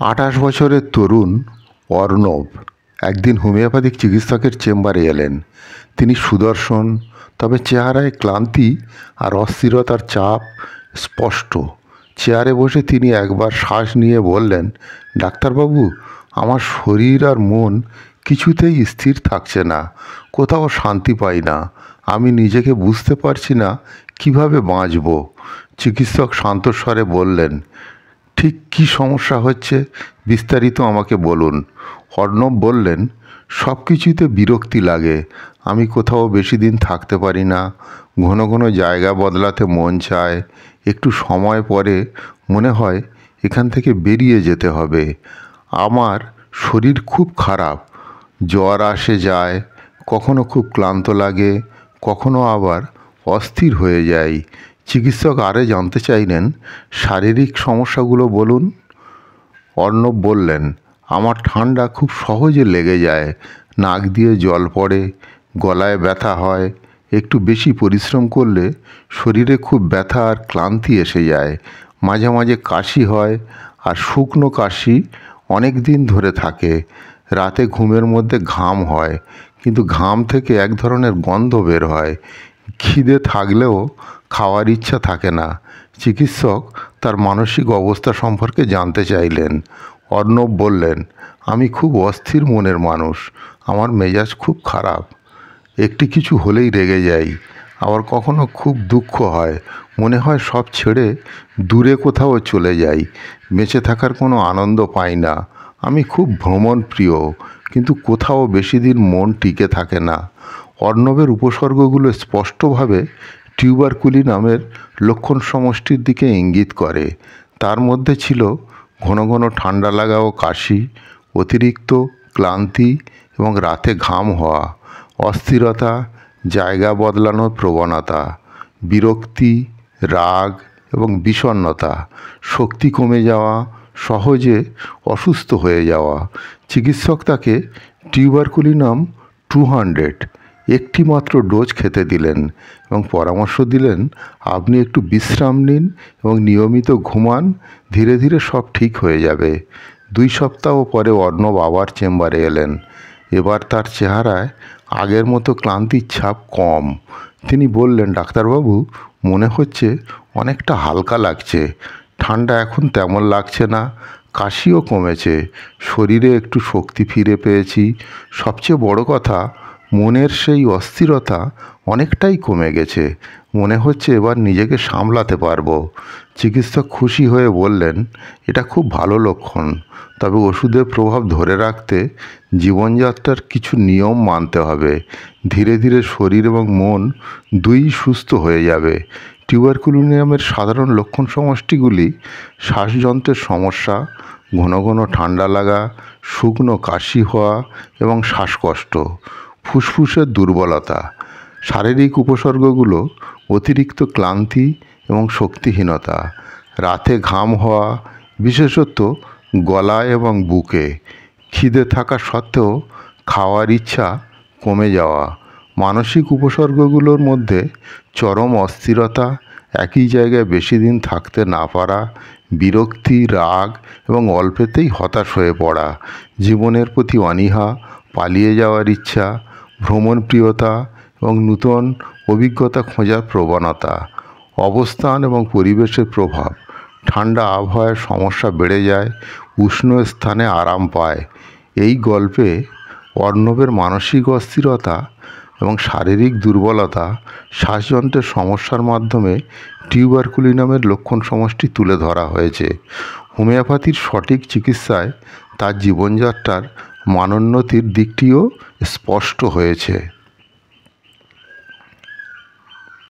28 বছরের তরুণ অর্ণব একদিন হোমিওপ্যাথিক চিকিৎসকের চেম্বারে এলেন। তিনি সুদর্শন, তবে চেহারায় ক্লান্তি আর অস্থিরতার চাপ স্পষ্ট। চেয়ারে বসে তিনি একবার শ্বাস নিয়ে বললেন, ডাক্তারবাবু, আমার শরীর আর মন কিছুতেই স্থির থাকছে না, কোথাও শান্তি পাই না। আমি নিজেকে বুঝতে পারছি না কিভাবে বাঁচব। চিকিৎসক শান্ত স্বরে বললেন, ঠিক কী সমস্যা হচ্ছে বিস্তারিত আমাকে বলুন। অর্ণব বললেন, সব কিছুতে বিরক্তি লাগে, আমি কোথাও বেশি দিন থাকতে পারি না, ঘন ঘন জায়গা বদলাতে মন চায়, একটু সময় পরে মনে হয় এখান থেকে বেরিয়ে যেতে হবে। আমার শরীর খুব খারাপ, জ্বর আসে যায়, কখনো খুব ক্লান্ত লাগে, কখনো আবার অস্থির হয়ে যাই। চিকিৎসক আরে জানতে চাইলেন, শারীরিক সমস্যাগুলো বলুন। অর্ণব বললেন, আমার ঠান্ডা খুব সহজে লেগে যায়, নাক দিয়ে জল পড়ে, গলায় ব্যথা হয়, একটু বেশি পরিশ্রম করলে শরীরে খুব ব্যথা আর ক্লান্তি এসে যায়, মাঝে মাঝে কাশি হয়, আর শুকনো কাশি অনেক দিন ধরে থাকে। রাতে ঘুমের মধ্যে ঘাম হয়, কিন্তু ঘাম থেকে এক ধরনের গন্ধ বের হয়। খিদে থাকলেও খাওয়ার ইচ্ছা থাকে না। চিকিৎসক তার মানসিক অবস্থা সম্পর্কে জানতে চাইলেন। অর্ণব বললেন, আমি খুব অস্থির মনের মানুষ, আমার মেজাজ খুব খারাপ, একটি কিছু হলেই রেগে যাই, আবার কখনো খুব দুঃখ হয়, মনে হয় সব ছেড়ে দূরে কোথাও চলে যাই, বেঁচে থাকার কোনো আনন্দ পাই না। আমি খুব ভ্রমণ প্রিয়, কিন্তু কোথাও বেশি দিন মন টিকে থাকে না। অর্ণবের উপসর্গগুলো স্পষ্টভাবে টিউবারকুলি নামের লক্ষণ সমষ্টির দিকে ইঙ্গিত করে। তার মধ্যে ছিল ঘন ঘন ঠান্ডা লাগা ও কাশি, অতিরিক্ত ক্লান্তি এবং রাতে ঘাম হওয়া, অস্থিরতা, জায়গা বদলানোর প্রবণতা, বিরক্তি, রাগ এবং বিষণ্ণতা, শক্তি কমে যাওয়া, সহজে অসুস্থ হয়ে যাওয়া। চিকিৎসক তাকে টিউবারকুলিনাম 200 একটি মাত্র ডোজ খেতে দিলেন এবং পরামর্শ দিলেন, আপনি একটু বিশ্রাম নিন এবং নিয়মিত ঘুমান, ধীরে ধীরে সব ঠিক হয়ে যাবে। 2 সপ্তাহ পরে অর্ণব আবার চেম্বারে এলেন। এবার তার চেহারায় আগের মতো ক্লান্তির ছাপ কম। তিনি বললেন, ডাক্তারবাবু, মনে হচ্ছে অনেকটা হালকা লাগছে, ঠান্ডা এখন তেমন লাগছে না, কাশিও কমেছে, শরীরে একটু শক্তি ফিরে পেয়েছি, সবচেয়ে বড় কথা, মনের সেই অস্থিরতা অনেকটাই কমে গেছে, মনে হচ্ছে এবার নিজেকে সামলাতে পারবো। চিকিৎসক খুশি হয়ে বললেন, এটা খুব ভালো লক্ষণ, তবে ওষুধের প্রভাব ধরে রাখতে জীবনযাত্রার কিছু নিয়ম মানতে হবে। ধীরে ধীরে শরীর এবং মন দুই সুস্থ হয়ে যাবে। টিউবারকুলিনামের সাধারণ লক্ষণ সমষ্টিগুলি শ্বাসযন্ত্রের সমস্যা, ঘন ঘন ঠান্ডা লাগা, শুকনো কাশি হওয়া এবং শ্বাসকষ্ট, ফুসফুসের দুর্বলতা। শারীরিক উপসর্গগুলো অতিরিক্ত ক্লান্তি এবং শক্তিহীনতা, রাতে ঘাম হওয়া, বিশেষত গলায় এবং বুকে, খিদে থাকা সত্ত্বেও খাওয়ার ইচ্ছা কমে যাওয়া। মানসিক উপসর্গগুলোর মধ্যে চরম অস্থিরতা, একই জায়গায় বেশি দিন থাকতে না পারা, বিরক্তি, রাগ এবং অল্পেতেই হতাশ হয়ে পড়া, জীবনের প্রতি অনীহা, পালিয়ে যাওয়ার ইচ্ছা, ভ্রমণপ্রিয়তা এবং নূতন অভিজ্ঞতা খোঁজার প্রবণতা। অবস্থান এবং পরিবেশের প্রভাব, ঠান্ডা আবহাওয়ার সমস্যা বেড়ে যায়, উষ্ণ স্থানে আরাম পায়। এই গল্পে অর্ণবের মানসিক অস্থিরতা এবং শারীরিক দুর্বলতা, শ্বাসযন্ত্রের সমস্যার মাধ্যমে টিউবারকুলিনামের লক্ষণ সমষ্টি তুলে ধরা হয়েছে। হোমিওপ্যাথির সঠিক চিকিৎসায় তার জীবনযাত্রার মানোন্নতির দিকটিও স্পষ্ট হয়েছে।